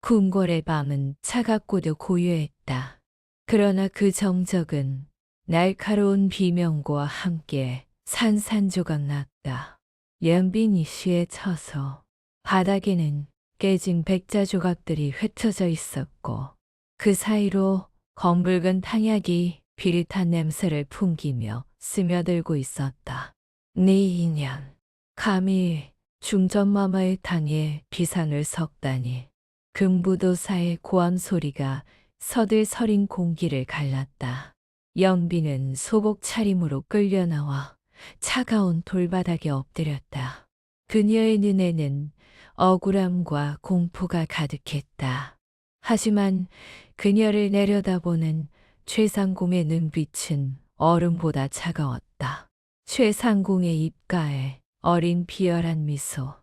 궁궐의 밤은 차갑고도 고요했다. 그러나 그 정적은 날카로운 비명과 함께 산산조각 났다. 연빈이 시에 쳐서 바닥에는 깨진 백자 조각들이 흩어져 있었고 그 사이로 검붉은 탕약이 비릿한 냄새를 풍기며 스며들고 있었다. 네 인연, 감히 중전마마의 탕에 비상을 섞다니. 금부도사의 고함 소리가 서들서린 공기를 갈랐다. 영빈은 소복 차림으로 끌려 나와 차가운 돌바닥에 엎드렸다. 그녀의 눈에는 억울함과 공포가 가득했다. 하지만 그녀를 내려다보는 최상공의 눈빛은 얼음보다 차가웠다. 최상공의 입가에 어린 비열한 미소.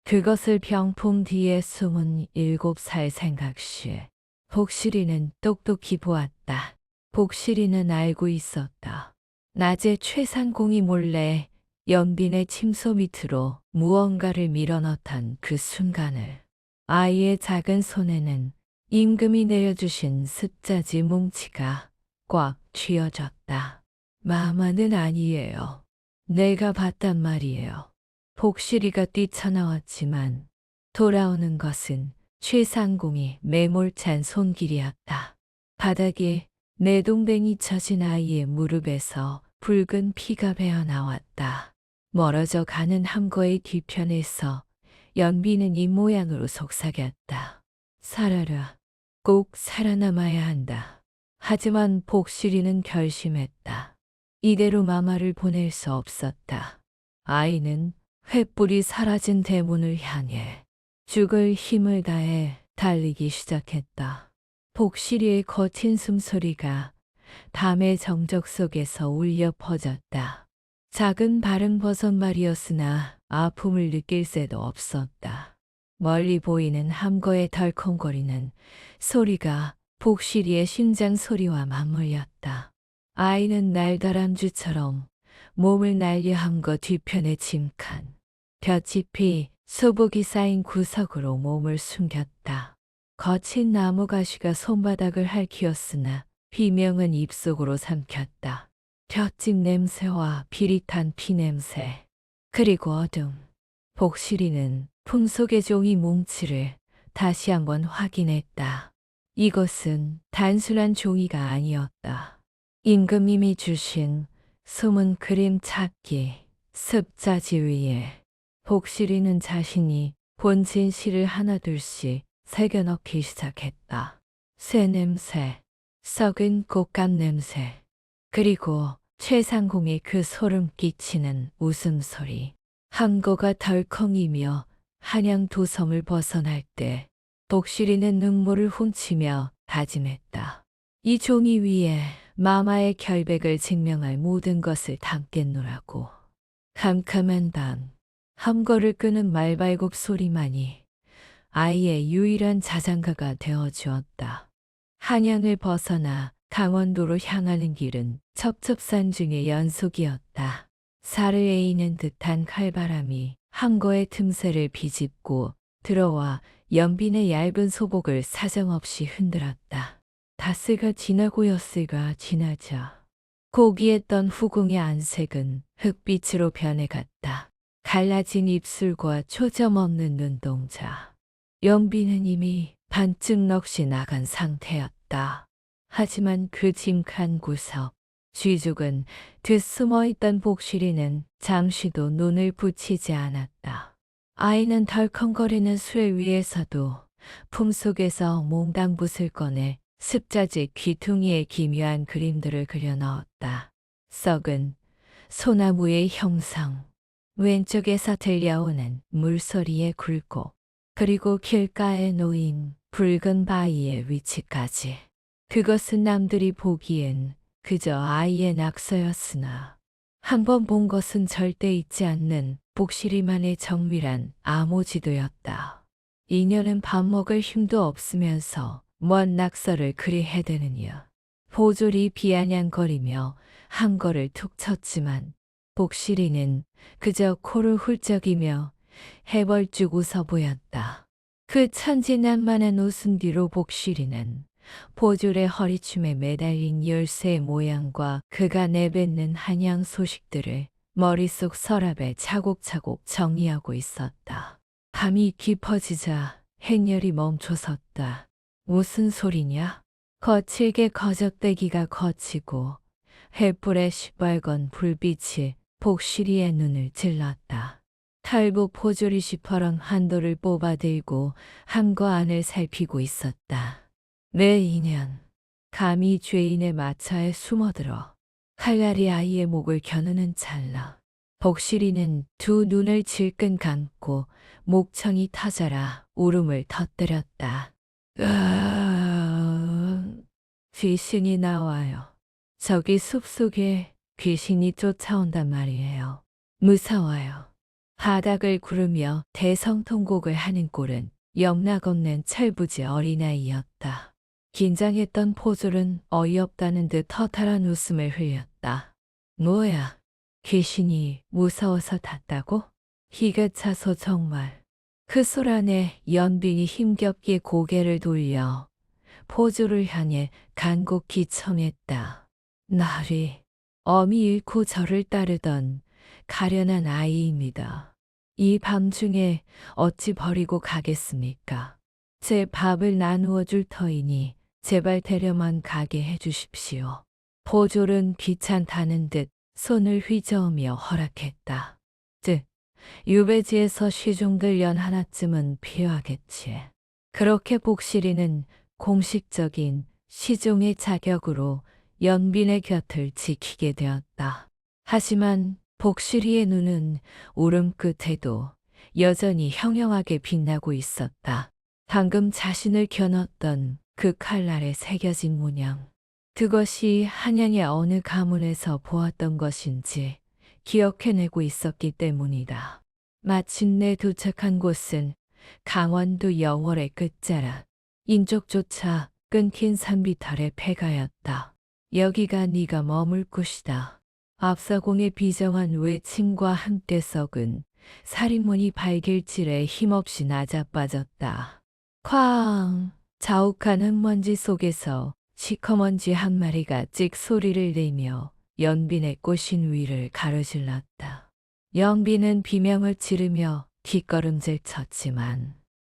그것을 병풍 뒤에 숨은 7살 생각시 복실이는 똑똑히 보았다. 복실이는 알고 있었다. 낮에 최상공이 몰래 연빈의 침소 밑으로 무언가를 밀어넣던 그 순간을 아이의 작은 손에는 임금이 내려주신 습자지 뭉치가 꽉 쥐어졌다. 마마는 아니에요. 내가 봤단 말이에요. 복실이가 뛰쳐나왔지만 돌아오는 것은 최상공이 매몰찬 손길이었다. 바닥에 내동댕이 쳐진 아이의 무릎에서 붉은 피가 배어 나왔다. 멀어져 가는 함거의 뒤편에서 연비는 이 모양으로 속삭였다. 살아라. 꼭 살아남아야 한다. 하지만 복실이는 결심했다. 이대로 마마를 보낼 수 없었다. 아이는 횃불이 사라진 대문을 향해 죽을 힘을 다해 달리기 시작했다. 복실이의 거친 숨소리가 담의 정적 속에서 울려 퍼졌다. 작은 바릉버섯말이었으나 아픔을 느낄 새도 없었다. 멀리 보이는 함거의 덜컹거리는 소리가 복실이의 심장 소리와 맞물렸다. 아이는 날다람쥐처럼 몸을 날려 함거 뒤편에 짐칸 볕이 소복이 쌓인 구석으로 몸을 숨겼다. 거친 나무 가시가 손바닥을 핥히었으나 비명은 입속으로 삼켰다. 볕집 냄새와 비릿한 피냄새, 그리고 어둠. 복실이는 품속의 종이 뭉치를 다시 한번 확인했다. 이것은 단순한 종이가 아니었다. 임금님이 주신 숨은 그림 찾기 습자지 위에 복실이는 자신이 본 진실을 하나둘씩 새겨넣기 시작했다. 새 냄새, 썩은 꽃감 냄새, 그리고 최상공의 그 소름 끼치는 웃음소리. 함거가 덜컹이며 한양도섬을 벗어날 때 복실이는 눈물을 훔치며 다짐했다. 이 종이 위에 마마의 결백을 증명할 모든 것을 담겠노라고. 캄캄한 밤, 함거를 끄는 말발굽 소리만이 아이의 유일한 자장가가 되어 주었다. 한양을 벗어나 강원도로 향하는 길은 첩첩산 중의 연속이었다. 살을 에이는 듯한 칼바람이 함거의 틈새를 비집고 들어와 연빈의 얇은 소복을 사정없이 흔들었다. 닷새가 지나고였을까 지나자 고귀했던 후궁의 안색은 흑빛으로 변해갔다. 갈라진 입술과 초점 없는 눈동자. 연빈은 이미 반쯤 넋이 나간 상태였다. 하지만 그 짐칸 구석, 쥐죽은 뒤숨어있던 복실이는 잠시도 눈을 붙이지 않았다. 아이는 덜컹거리는 수레 위에서도 품속에서 몽당붓을 꺼내 습자지 귀퉁이에 기묘한 그림들을 그려 넣었다. 썩은 소나무의 형상, 왼쪽에서 들려오는 물소리의 굴곡, 그리고 길가에 놓인 붉은 바위의 위치까지. 그것은 남들이 보기엔 그저 아이의 낙서였으나 한 번 본 것은 절대 잊지 않는 복실이만의 정밀한 암호지도였다. 이녀는 밥 먹을 힘도 없으면서 뭔 낙서를 그리 해대느냐. 보졸이 비아냥거리며 함거를 툭 쳤지만 복실이는 그저 코를 훌쩍이며 해벌쭉 웃어 보였다. 그 천진난만한 웃음 뒤로 복실이는 보졸의 허리춤에 매달린 열쇠의 모양과 그가 내뱉는 한양 소식들을 머릿속 서랍에 차곡차곡 정리하고 있었다. 밤이 깊어지자 행렬이 멈춰섰다. 무슨 소리냐? 거칠게 거적대기가 거치고 횃불의 시뻘건 불빛이 복실이의 눈을 찔렀다. 탈북 포졸이 시퍼런 한도를 뽑아들고 함과 안을 살피고 있었다. 내 인연, 감히 죄인의 마차에 숨어들어 칼날이 아이의 목을 겨누는 찰나 복실이는 두 눈을 질끈 감고 목청이 터져라 울음을 터뜨렸다. 귀신이 나와요. 저기 숲속에 귀신이 쫓아온단 말이에요. 무서워요. 바닥을 구르며 대성통곡을 하는 꼴은 영락없는 철부지 어린아이였다. 긴장했던 포졸은 어이없다는 듯 허탈한 웃음을 흘렸다. 뭐야, 귀신이 무서워서 탔다고? 기가 차서 정말. 그 소리 안에 연빈이 힘겹게 고개를 돌려 포졸을 향해 간곡히 청했다. 나리, 어미 잃고 저를 따르던 가련한 아이입니다. 이 밤중에 어찌 버리고 가겠습니까? 제 밥을 나누어 줄 터이니 제발 데려만 가게 해주십시오. 포졸은 귀찮다는 듯 손을 휘저으며 허락했다. 유배지에서 시종들 연 하나쯤은 필요하겠지. 그렇게 복실이는 공식적인 시종의 자격으로 연빈의 곁을 지키게 되었다. 하지만 복실이의 눈은 울음 끝에도 여전히 형형하게 빛나고 있었다. 방금 자신을 겨눴던 그 칼날에 새겨진 문양. 그것이 한양의 어느 가문에서 보았던 것인지 기억해내고 있었기 때문이다. 마침내 도착한 곳은 강원도 여월의 끝자락. 인적조차 끊긴 산비탈의 폐가였다. 여기가 네가 머물 곳이다. 압사공의 비정한 외침과 함께 썩은 살인문이 발길질에 힘없이 낮아빠졌다. 쾅! 자욱한 흙먼지 속에서 시커먼지 한 마리가 찍 소리를 내며 연빈의 꼬신 위를 가로질렀다. 연빈은 비명을 지르며 뒷걸음질 쳤지만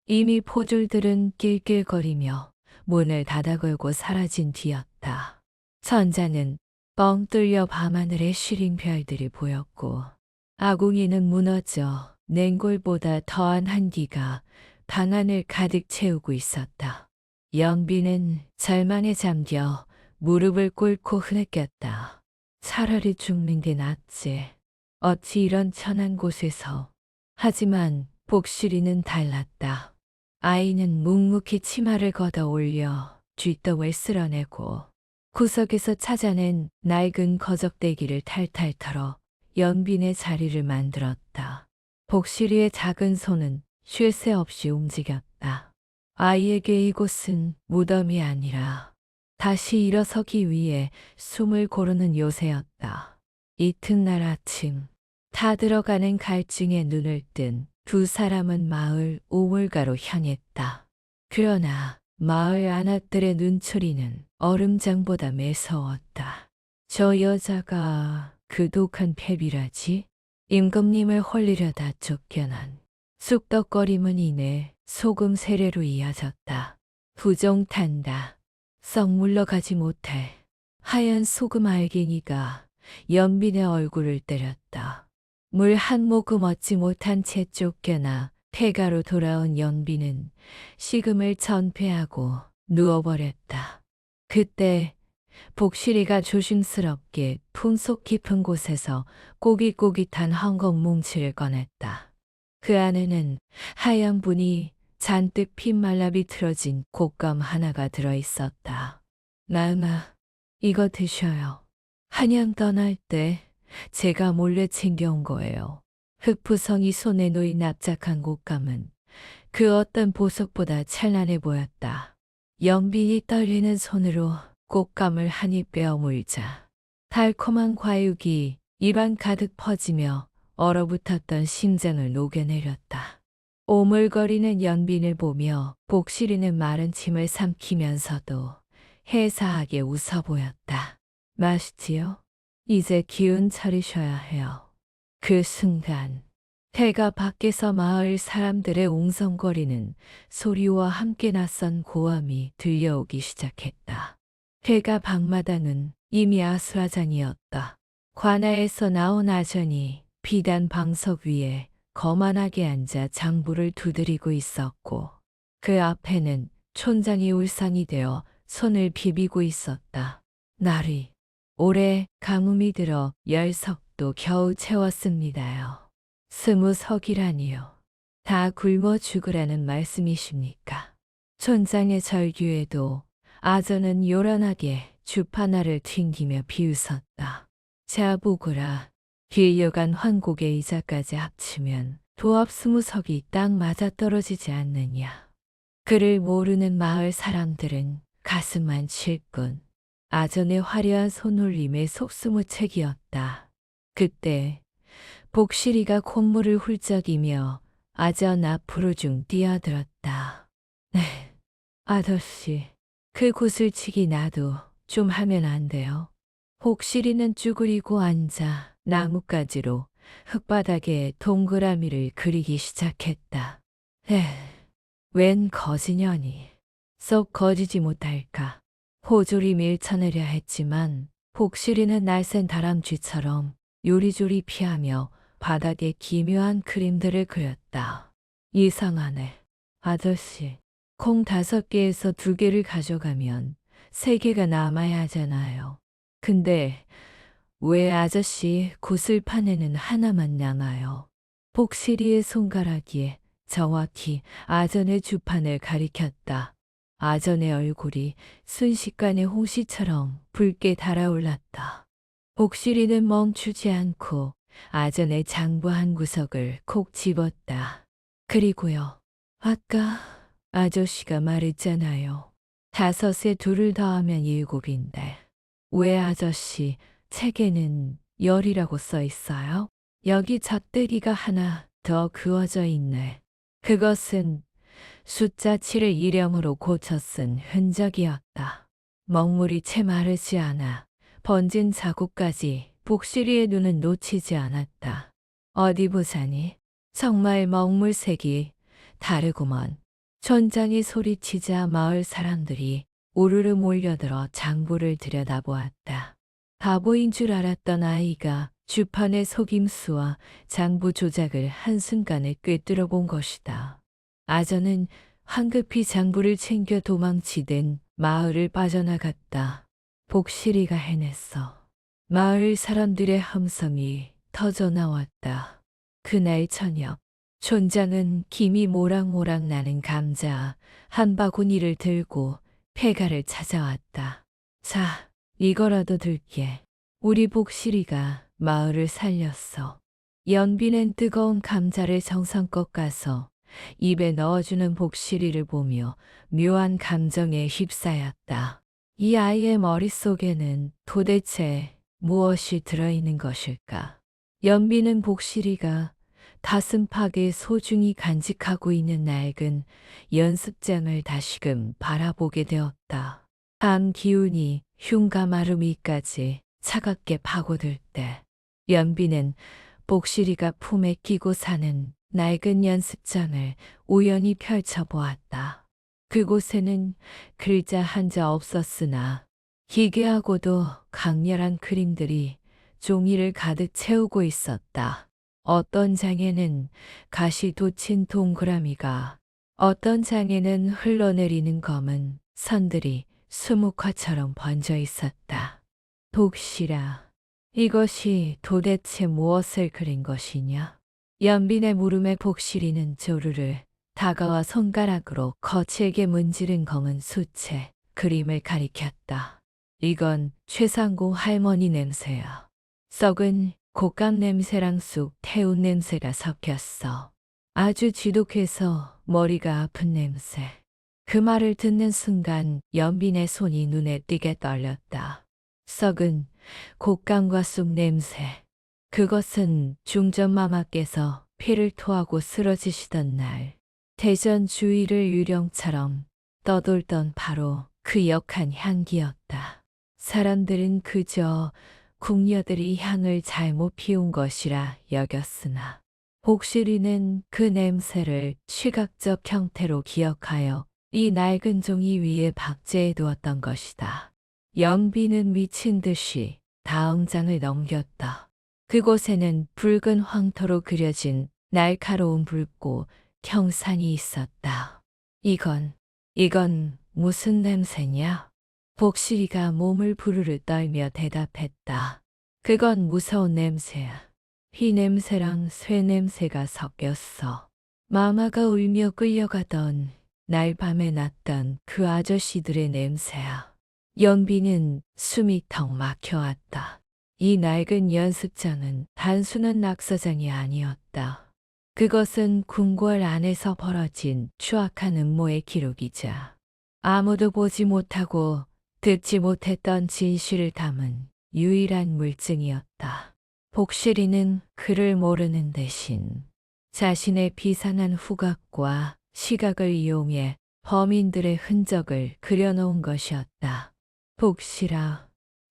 이미 포졸들은 낄낄거리며 문을 닫아 걸고 사라진 뒤였다. 천자는 뻥 뚫려 밤하늘에 시린 별들이 보였고 아궁이는 무너져 냉골보다 더한 한기가 방안을 가득 채우고 있었다. 연빈은 절망에 잠겨 무릎을 꿇고 흐느꼈다. 차라리 죽는 게 낫지. 어찌 이런 천한 곳에서. 하지만 복실이는 달랐다. 아이는 묵묵히 치마를 걷어 올려 쥐떡을 쓸어내고 구석에서 찾아낸 낡은 거적대기를 탈탈 털어 연빈의 자리를 만들었다. 복실이의 작은 손은 쉴 새 없이 움직였다. 아이에게 이곳은 무덤이 아니라 다시 일어서기 위해 숨을 고르는 요새였다. 이튿날 아침 다 들어가는 갈증에 눈을 뜬 두 사람은 마을 우물가로 향했다. 그러나 마을 아낙들의 눈초리는 얼음장보다 매서웠다. 저 여자가 그 독한 패비라지? 임금님을 홀리려다 쫓겨난 쑥덕거림은 이내 소금 세례로 이어졌다. 부정탄다. 썩 물러가지 못해 하얀 소금 알갱이가 연빈의 얼굴을 때렸다. 물 한 모금 얻지 못한 채 쫓겨나 폐가로 돌아온 연빈은 식음을 전폐하고 누워버렸다. 그때 복실이가 조심스럽게 품속 깊은 곳에서 꼬깃꼬깃한 헝겊 뭉치를 꺼냈다. 그 안에는 하얀 분이 잔뜩 핏말라 비틀어진 곶감 하나가 들어있었다. 나은아, 이거 드셔요. 한양 떠날 때 제가 몰래 챙겨온 거예요. 흙푸성이 손에 놓인 납작한 곶감은 그 어떤 보석보다 찬란해 보였다. 연빈이 떨리는 손으로 곶감을 한 입 빼어 물자 달콤한 과육이 입안 가득 퍼지며 얼어붙었던 심장을 녹여내렸다. 오물거리는 연빈을 보며 복실이는 마른 침을 삼키면서도 해사하게 웃어 보였다. 맛있지요? 이제 기운 차리셔야 해요. 그 순간 해가 밖에서 마을 사람들의 웅성거리는 소리와 함께 낯선 고함이 들려오기 시작했다. 해가 방마당은 이미 아수라장이었다. 관아에서 나온 아전이 비단 방석 위에 거만하게 앉아 장부를 두드리고 있었고 그 앞에는 촌장이 울상이 되어 손을 비비고 있었다. 날이 올해 가뭄이 들어 10석도 겨우 채웠습니다요. 20석이라니요. 다 굶어 죽으라는 말씀이십니까? 촌장의 절규에도 아전은 요란하게 주파나를 튕기며 비웃었다. 자보거라. 길려간 환곡의 이자까지 합치면 도합 20석이 딱 맞아떨어지지 않느냐. 그를 모르는 마을 사람들은 가슴만 칠군. 아전의 화려한 손놀림에 속수무책이었다. 그때 복실이가 콧물을 훌쩍이며 아전 앞으로 중 뛰어들었다. 네, 아저씨, 그 구슬치기 나도 좀 하면 안 돼요? 복실이는 쭈그리고 앉아 나뭇가지로 흙바닥에 동그라미를 그리기 시작했다. 웬 거지년이. 썩 거지지 못할까. 호졸이 밀쳐내려 했지만 복실이는 날쌘 다람쥐처럼 요리조리 피하며 바닥에 기묘한 그림들을 그렸다. 이상하네. 아저씨, 콩 5개에서 2개를 가져가면 3개가 남아야 하잖아요. 근데 왜 아저씨 구슬판에는 하나만 남아요? 복실이의 손가락이 정확히 아전의 주판을 가리켰다. 아전의 얼굴이 순식간에 홍시처럼 붉게 달아올랐다. 복실이는 멈추지 않고 아전의 장부 한 구석을 콕 집었다. 그리고요. 아까 아저씨가 말했잖아요. 5에 2를 더하면 7인데. 왜 아저씨 책에는 10이라고 써 있어요? 여기 잣대기가 하나 더 그어져 있네. 그것은 숫자 7을 일형으로 고쳐 쓴 흔적이었다. 먹물이 채 마르지 않아 번진 자국까지 복실이의 눈은 놓치지 않았다. 어디 보자니? 정말 먹물색이 다르구먼. 촌장이 소리치자 마을 사람들이 우르르 몰려들어 장부를 들여다보았다. 바보인 줄 알았던 아이가 주판의 속임수와 장부 조작을 한순간에 꿰뚫어 본 것이다. 아전은 황급히 장부를 챙겨 도망치듯 마을을 빠져나갔다. 복실이가 해냈어. 마을 사람들의 함성이 터져 나왔다. 그날 저녁, 촌장은 김이 모락모락 나는 감자 한 바구니를 들고 폐가를 찾아왔다. 자, 이거라도 들게. 우리 복실이가 마을을 살렸어. 연비는 뜨거운 감자를 정성껏 까서 입에 넣어주는 복실이를 보며 묘한 감정에 휩싸였다. 이 아이의 머릿속에는 도대체 무엇이 들어있는 것일까? 연비는 복실이가 가슴팍에 소중히 간직하고 있는 낡은 연습장을 다시금 바라보게 되었다. 밤 기운이 흉가마르미까지 차갑게 파고들 때 연비는 복실이가 품에 끼고 사는 낡은 연습장을 우연히 펼쳐보았다. 그곳에는 글자 한자 없었으나 기괴하고도 강렬한 그림들이 종이를 가득 채우고 있었다. 어떤 장에는 가시 돋친 동그라미가, 어떤 장에는 흘러내리는 검은 선들이 수묵화처럼 번져 있었다. 독시라, 이것이 도대체 무엇을 그린 것이냐? 연빈의 물음에 복실이는 조르르 다가와 손가락으로 거칠게 문지른 검은 수채 그림을 가리켰다. 이건 최상고 할머니 냄새야. 썩은 곶감 냄새랑 쑥 태운 냄새가 섞였어. 아주 지독해서 머리가 아픈 냄새. 그 말을 듣는 순간 연빈의 손이 눈에 띄게 떨렸다. 썩은 곶감과 쑥 냄새. 그것은 중전마마께서 피를 토하고 쓰러지시던 날 대전 주위를 유령처럼 떠돌던 바로 그 역한 향기였다. 사람들은 그저 궁녀들이 향을 잘못 피운 것이라 여겼으나 복실이는 그 냄새를 시각적 형태로 기억하여 이 낡은 종이 위에 박제해 두었던 것이다. 영비는 미친 듯이 다음 장을 넘겼다. 그곳에는 붉은 황토로 그려진 날카로운 붉고 경산이 있었다. 이건 무슨 냄새냐? 복실이가 몸을 부르르 떨며 대답했다. 그건 무서운 냄새야. 피 냄새랑 쇠 냄새가 섞였어. 마마가 울며 끌려가던 날 밤에 났던 그 아저씨들의 냄새야. 연비는 숨이 턱 막혀왔다. 이 낡은 연습장은 단순한 낙서장이 아니었다. 그것은 궁궐 안에서 벌어진 추악한 음모의 기록이자 아무도 보지 못하고 듣지 못했던 진실을 담은 유일한 물증이었다. 복실이는 그를 모르는 대신 자신의 비산한 후각과 시각을 이용해 범인들의 흔적을 그려놓은 것이었다. 복실아,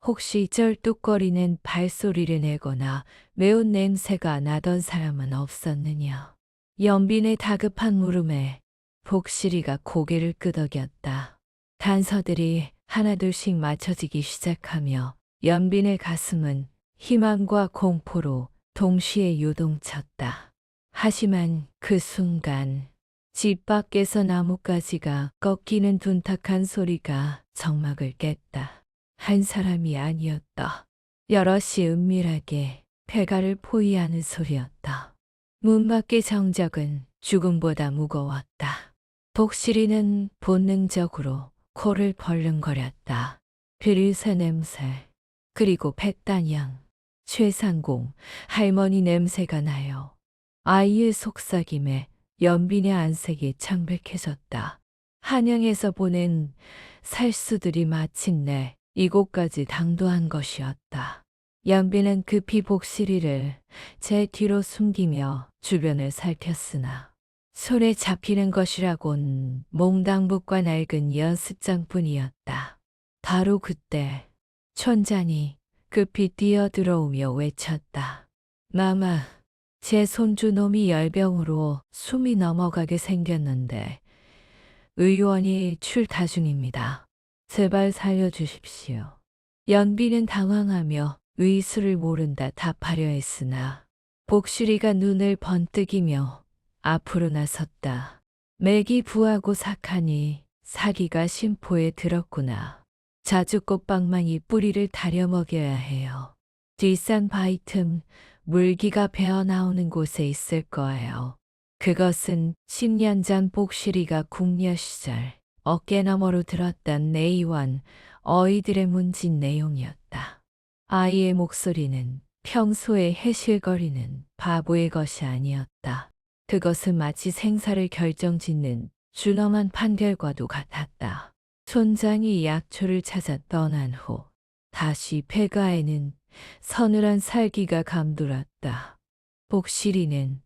혹시 쩔뚝거리는 발소리를 내거나 매운 냄새가 나던 사람은 없었느냐? 연빈의 다급한 물음에 복실이가 고개를 끄덕였다. 단서들이 하나둘씩 맞춰지기 시작하며 연빈의 가슴은 희망과 공포로 동시에 요동쳤다. 하지만 그 순간 집 밖에서 나뭇가지가 꺾이는 둔탁한 소리가 정막을 깼다. 한 사람이 아니었다. 여럿이 은밀하게 폐가를 포위하는 소리였다. 문 밖의 정적은 죽음보다 무거웠다. 복실이는 본능적으로 코를 벌렁거렸다. 비리새 냄새, 그리고 백단향, 최상공, 할머니 냄새가 나요. 아이의 속삭임에 연빈의 안색이 창백해졌다. 한양에서 보낸 살수들이 마침내 이곳까지 당도한 것이었다. 연빈은 급히 복실이를 제 뒤로 숨기며 주변을 살폈으나 손에 잡히는 것이라곤 몽당북과 낡은 연습장뿐이었다. 바로 그때 촌장이 급히 뛰어들어오며 외쳤다. 마마, 제 손주 놈이 열병으로 숨이 넘어가게 생겼는데 의원이 출타 중입니다. 제발 살려주십시오. 연비는 당황하며 의수를 모른다 답하려 했으나 복실이가 눈을 번뜩이며 앞으로 나섰다. 맥이 부하고 sak하니 사기가 심포에 들었구나. 자주꽃방망이 뿌리를 다려 먹여야 해요. 뒷산 바위 틈 물기가 배어나오는 곳에 있을 거예요. 그것은 10년 전 복실이가 궁녀 시절 어깨너머로 들었던 내의원 어이들의 문진 내용이었다. 아이의 목소리는 평소에 해실거리는 바보의 것이 아니었다. 그것은 마치 생사를 결정짓는 준엄한 판결과도 같았다. 촌장이 약초를 찾아 떠난 후 다시 폐가에는 서늘한 살기가 감돌았다. 복실이는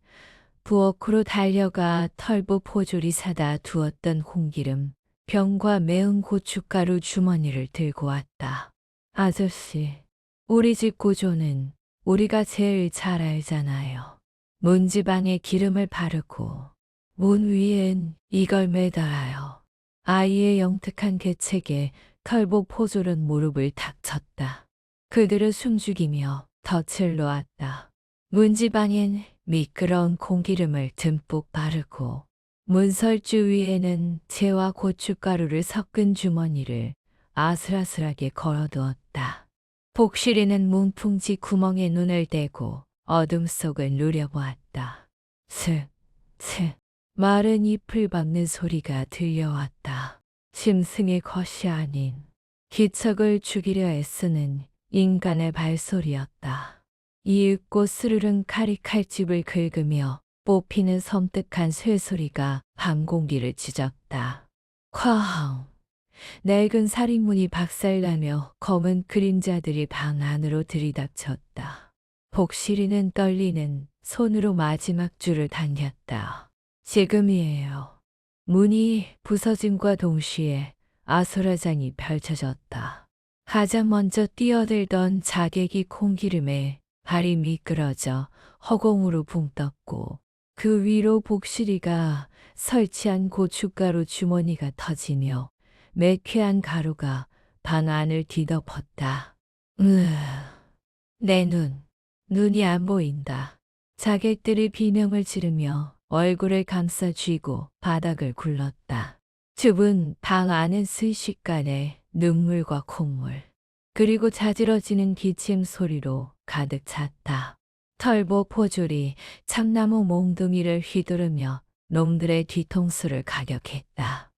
부엌으로 달려가 털보 포졸이 사다 두었던 홍기름, 병과 매운 고춧가루 주머니를 들고 왔다. 아저씨, 우리 집 구조는 우리가 제일 잘 알잖아요. 문지방에 기름을 바르고 문 위엔 이걸 매달아요. 아이의 영특한 계책에 털보 포졸은 무릎을 탁 쳤다. 그들을 숨죽이며 덫을 놓았다. 문지방엔 미끄러운 콩기름을 듬뿍 바르고 문설주 위에는 재와 고춧가루를 섞은 주머니를 아슬아슬하게 걸어두었다. 복실이는 문풍지 구멍에 눈을 대고 어둠 속을 누려보았다. 슥, 슥, 마른 잎을 밟는 소리가 들려왔다. 짐승의 것이 아닌 기척을 죽이려 애쓰는 인간의 발소리였다. 이윽고 스르릉 칼이 칼집을 긁으며 뽑히는 섬뜩한 쇠소리가 밤 공기를 찢었다. 쾅! 낡은 살인문이 박살나며 검은 그림자들이 방 안으로 들이닥쳤다. 복실이는 떨리는 손으로 마지막 줄을 당겼다. 지금이에요. 문이 부서짐과 동시에 아수라장이 펼쳐졌다. 가장 먼저 뛰어들던 자객이 콩기름에 발이 미끄러져 허공으로 붕 떴고 그 위로 복실이가 설치한 고춧가루 주머니가 터지며 매캐한 가루가 방 안을 뒤덮었다. 내 눈이 안 보인다. 자객들이 비명을 지르며 얼굴을 감싸 쥐고 바닥을 굴렀다. 좁은 방 안은 순식간에 눈물과 콧물, 그리고 자지러지는 기침 소리로 가득 찼다. 털보 포졸이 참나무 몽둥이를 휘두르며 놈들의 뒤통수를 가격했다.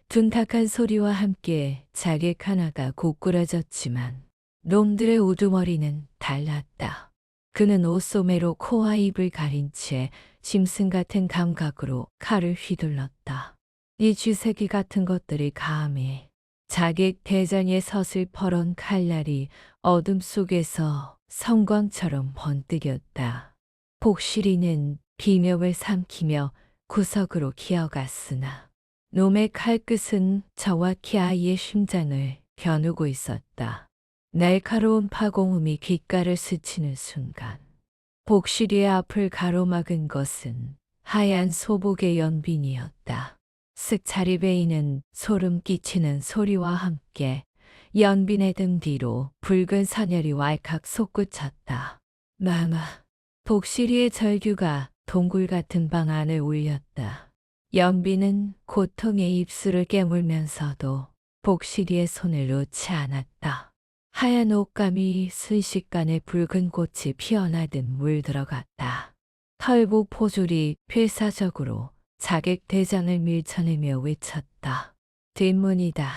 둔탁한 소리와 함께 자객 하나가 고꾸라졌지만 놈들의 우두머리는 달랐다. 그는 옷소매로 코와 입을 가린 채 짐승 같은 감각으로 칼을 휘둘렀다. 이 쥐새끼 같은 것들이 감히 자객 대장에 섰을 퍼런 칼날이 어둠 속에서 성광처럼 번뜩였다. 복실이는 비명을 삼키며 구석으로 기어갔으나 놈의 칼끝은 정확히 아이의 심장을 겨누고 있었다. 날카로운 파공음이 귓가를 스치는 순간 복실이의 앞을 가로막은 것은 하얀 소복의 연빈이었다. 쓱 자리베이는 소름 끼치는 소리와 함께 연빈의 등 뒤로 붉은 선혈이 왈칵 솟구쳤다. 마마, 복실이의 절규가 동굴 같은 방 안을 울렸다. 연빈은 고통의 입술을 깨물면서도 복실이의 손을 놓지 않았다. 하얀 옷감이 순식간에 붉은 꽃이 피어나듯 물들어갔다. 털보 포졸이 필사적으로 자객 대장을 밀쳐내며 외쳤다. 뒷문이다.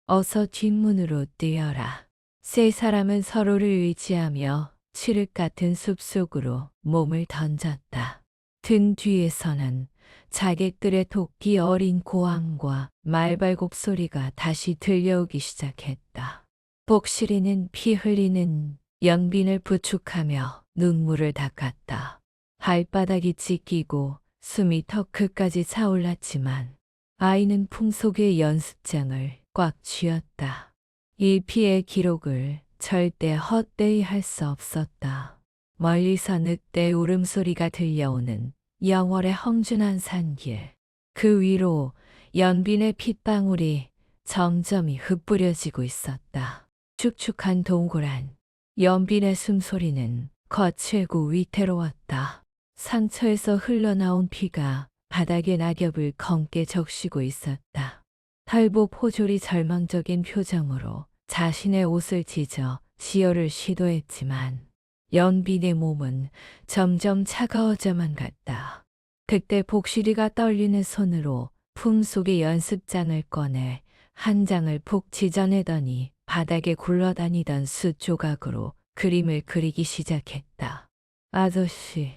어서 뒷문으로 뛰어라. 세 사람은 서로를 의지하며 칠흑 같은 숲속으로 몸을 던졌다. 등 뒤에서는 자객들의 토끼 어린 고함과 말발굽 소리가 다시 들려오기 시작했다. 복실이는 피 흘리는 연빈을 부축하며 눈물을 닦았다. 발바닥이 찢기고 숨이 턱 끝까지 차올랐지만 아이는 풍속의 연습장을 꽉 쥐었다. 이 피의 기록을 절대 헛되이 할 수 없었다. 멀리서 늑대 울음소리가 들려오는 영월의 헝준한 산길. 그 위로 연빈의 핏방울이 점점이 흩뿌려지고 있었다. 축축한 동굴안 연빈의 숨소리는 거칠고 위태로웠다. 상처에서 흘러나온 피가 바닥에 낙엽을 검게 적시고 있었다. 탈보 포졸이 절망적인 표정으로 자신의 옷을 찢어 시어를 시도했지만 연빈의 몸은 점점 차가워져만 갔다. 그때 복실이가 떨리는 손으로 품속의 연습장을 꺼내 한 장을 푹 찢어내더니 바닥에 굴러다니던 숯 조각으로 그림을 그리기 시작했다. 아저씨,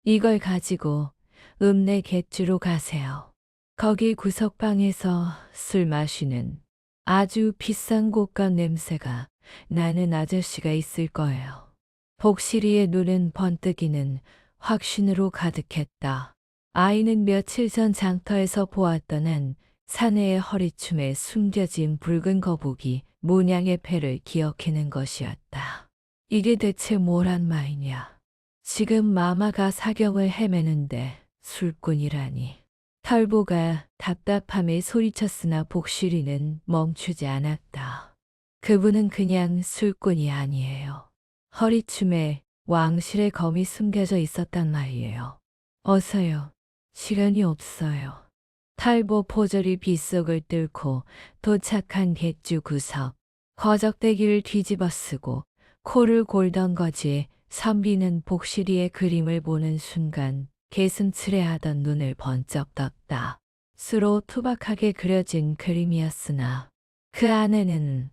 이걸 가지고 읍내 갯주로 가세요. 거기 구석방에서 술 마시는 아주 비싼 곳간 냄새가 나는 아저씨가 있을 거예요. 복실이의 눈은 번뜩이는 확신으로 가득했다. 아이는 며칠 전 장터에서 보았던 한 사내의 허리춤에 숨겨진 붉은 거북이 문양의 패를 기억해낸 것이었다. 이게 대체 뭐란 말이냐. 지금 마마가 사경을 헤매는데 술꾼이라니. 털보가 답답함에 소리쳤으나 복실이는 멈추지 않았다. 그분은 그냥 술꾼이 아니에요. 허리춤에 왕실의 검이 숨겨져 있었단 말이에요. 어서요. 시간이 없어요. 탈보 포졸이 빗속을 뚫고 도착한 갯주 구석. 거적대기를 뒤집어 쓰고 코를 골던 거지 선비는 복실이의 그림을 보는 순간 개슴츠레하던 눈을 번쩍 떴다. 수로 투박하게 그려진 그림이었으나 그 안에는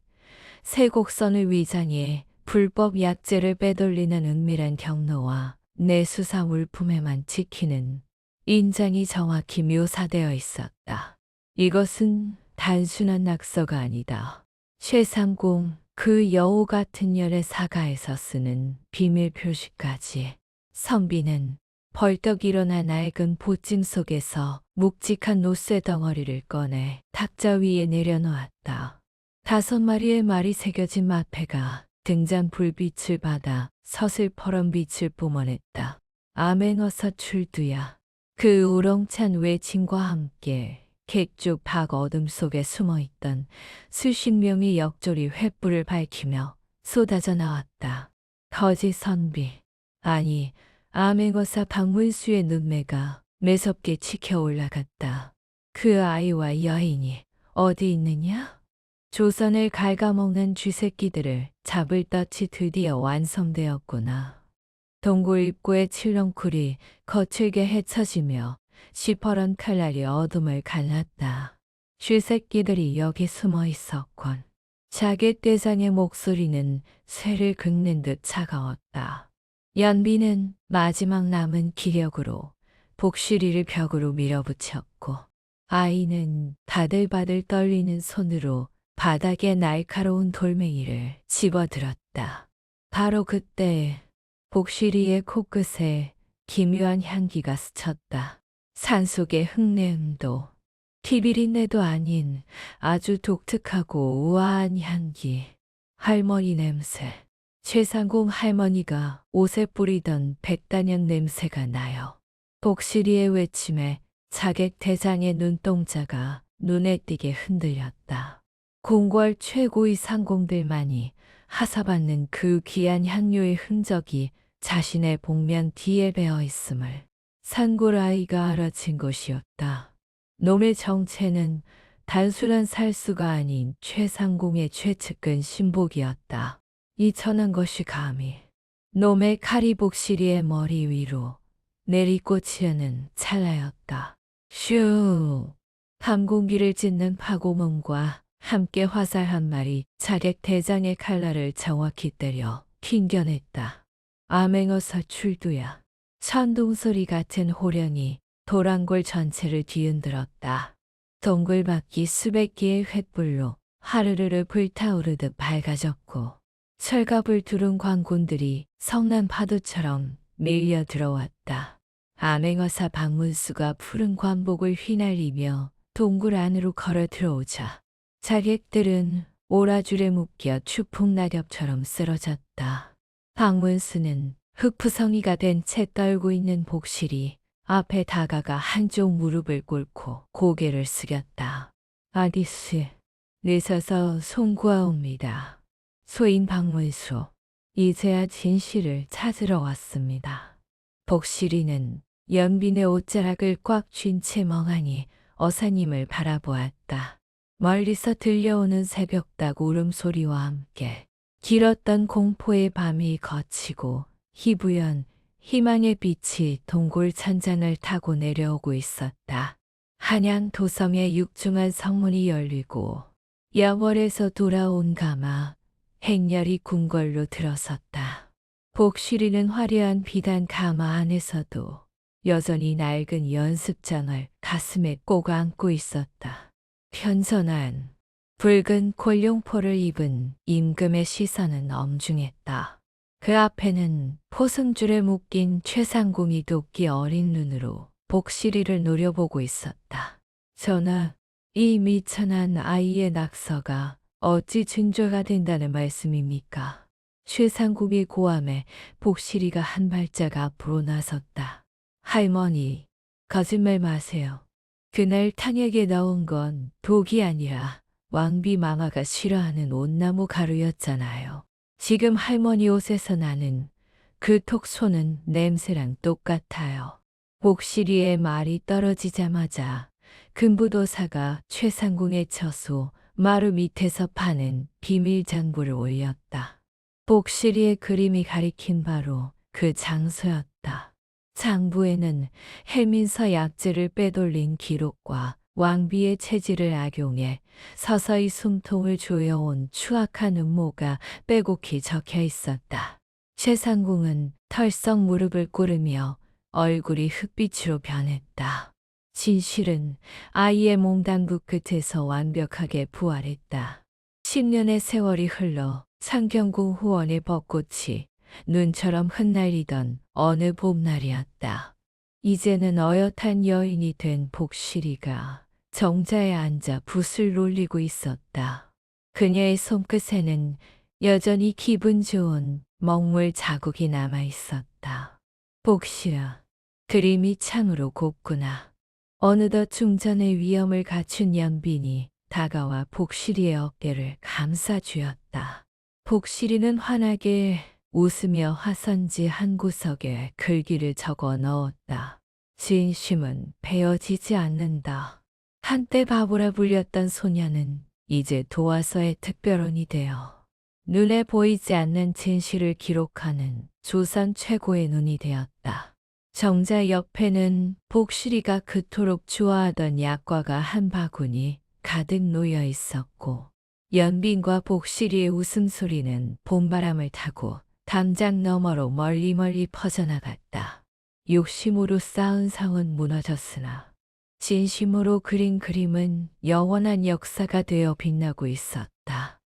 세 곡선을 위장해 불법 약재를 빼돌리는 은밀한 경로와 내수사 물품에만 찍히는 인장이 정확히 묘사되어 있었다. 이것은 단순한 낙서가 아니다. 최상공 그 여우 같은 열의 사가에서 쓰는 비밀 표시까지. 선비는 벌떡 일어나 낡은 보찜 속에서 묵직한 노쇠 덩어리를 꺼내 탁자 위에 내려놓았다. 5마리의 말이 새겨진 마패가 등잔 불빛을 받아 서슬퍼런 빛을 뿜어냈다. 암행어사 출두야. 그 우렁찬 외침과 함께 객주 밖 어둠 속에 숨어있던 수십 명의 역졸이 횃불을 밝히며 쏟아져 나왔다. 거지 선비, 아니 암행어사 박문수의 눈매가 매섭게 치켜 올라갔다. 그 아이와 여인이 어디 있느냐? 조선을 갉아먹는 쥐새끼들을 잡을 덫이 드디어 완성되었구나. 동굴 입구의 칠렁쿨이 거칠게 헤쳐지며 시퍼런 칼날이 어둠을 갈랐다. 쥐새끼들이 여기 숨어 있었군. 자객대장의 목소리는 쇠를 긁는 듯 차가웠다. 연비는 마지막 남은 기력으로 복실이를 벽으로 밀어붙였고 아이는 바들바들 떨리는 손으로 바닥에 날카로운 돌멩이를 집어들었다. 바로 그때 복실이의 코끝에 기묘한 향기가 스쳤다. 산속의 흙내음도 티비린내도 아닌 아주 독특하고 우아한 향기. 할머니 냄새. 최상공 할머니가 옷에 뿌리던 백단연 냄새가 나요. 복실이의 외침에 자객 대장의 눈동자가 눈에 띄게 흔들렸다. 궁궐 최고의 상공들만이 하사받는 그 귀한 향료의 흔적이 자신의 복면 뒤에 배어 있음을 산골 아이가 알아챈 것이었다. 놈의 정체는 단순한 살수가 아닌 최상공의 최측근 신복이었다. 이 천한 것이 감히 놈의 칼이 복실이의 머리 위로 내리꽂히는 찰나였다. 슈! 밤 공기를 찢는 파고문과 함께 화살 한 마리 자객 대장의 칼날을 정확히 때려 튕겨냈다. 암행어사 출두야. 천둥소리 같은 호령이 도랑골 전체를 뒤흔들었다. 동굴 밖이 수백 개의 횃불로 하르르르 불타오르듯 밝아졌고 철갑을 두른 광군들이 성난 파도처럼 밀려 들어왔다. 암행어사 박문수가 푸른 관복을 휘날리며 동굴 안으로 걸어 들어오자 자객들은 오라줄에 묶여 추풍 낙엽처럼 쓰러졌다. 박문수는 흙푸성이가 된 채 떨고 있는 복실이 앞에 다가가 한쪽 무릎을 꿇고 고개를 숙였다. 아디스, 늦어서 송구하옵니다. 소인 박문수, 이제야 진실을 찾으러 왔습니다. 복실이는 연빈의 옷자락을 꽉 쥔 채 멍하니 어사님을 바라보았다. 멀리서 들려오는 새벽닭 울음소리와 함께 길었던 공포의 밤이 거치고 희부연 희망의 빛이 동굴 천장을 타고 내려오고 있었다. 한양 도성의 육중한 성문이 열리고 야월에서 돌아온 가마 행렬이 궁궐로 들어섰다. 복실이는 화려한 비단 가마 안에서도 여전히 낡은 연습장을 가슴에 꼭 안고 있었다. 편선한 붉은 골룡포를 입은 임금의 시선은 엄중했다. 그 앞에는 포승줄에 묶인 최상공이 도끼 어린 눈으로 복실이를 노려보고 있었다. 전하, 이 미천한 아이의 낙서가 어찌 증조가 된다는 말씀입니까? 최상공의 고함에 복실이가 한 발짝 앞으로 나섰다. 할머니, 거짓말 마세요. 그날 탕약에 넣은 건 독이 아니라 왕비 마마가 싫어하는 온나무 가루였잖아요. 지금 할머니 옷에서 나는 그 톡소는 냄새랑 똑같아요. 복실이의 말이 떨어지자마자 금부도사가 최상궁의 처소 마루 밑에서 파는 비밀 장부를 올렸다. 복실이의 그림이 가리킨 바로 그 장소였다. 장부에는 해민서 약재를 빼돌린 기록과 왕비의 체질을 악용해 서서히 숨통을 조여온 추악한 음모가 빼곡히 적혀 있었다. 최상궁은 털썩 무릎을 꿇으며 얼굴이 흑빛으로 변했다. 진실은 아이의 몽당구 끝에서 완벽하게 부활했다. 10년의 세월이 흘러 창경궁 후원의 벚꽃이 눈처럼 흩날리던 어느 봄날이었다. 이제는 어엿한 여인이 된 복실이가 정자에 앉아 붓을 놀리고 있었다. 그녀의 손끝에는 여전히 기분 좋은 먹물 자국이 남아 있었다. 복실아, 그림이 참으로 곱구나. 어느덧 중전의 위엄을 갖춘 연빈이 다가와 복실이의 어깨를 감싸주었다. 복실이는 환하게 웃으며 화선지 한 구석에 글귀를 적어 넣었다. 진심은 베어지지 않는다. 한때 바보라 불렸던 소녀는 이제 도화서의 특별원이 되어 눈에 보이지 않는 진실을 기록하는 조선 최고의 눈이 되었다. 정자 옆에는 복실이가 그토록 좋아하던 약과가 한 바구니 가득 놓여 있었고, 연빈과 복실이의 웃음소리는 봄바람을 타고 담장 너머로 멀리 퍼져나갔다. 욕심으로 쌓은 성은 무너졌으나 진심으로 그린 그림은 영원한 역사가 되어 빛나고 있었다.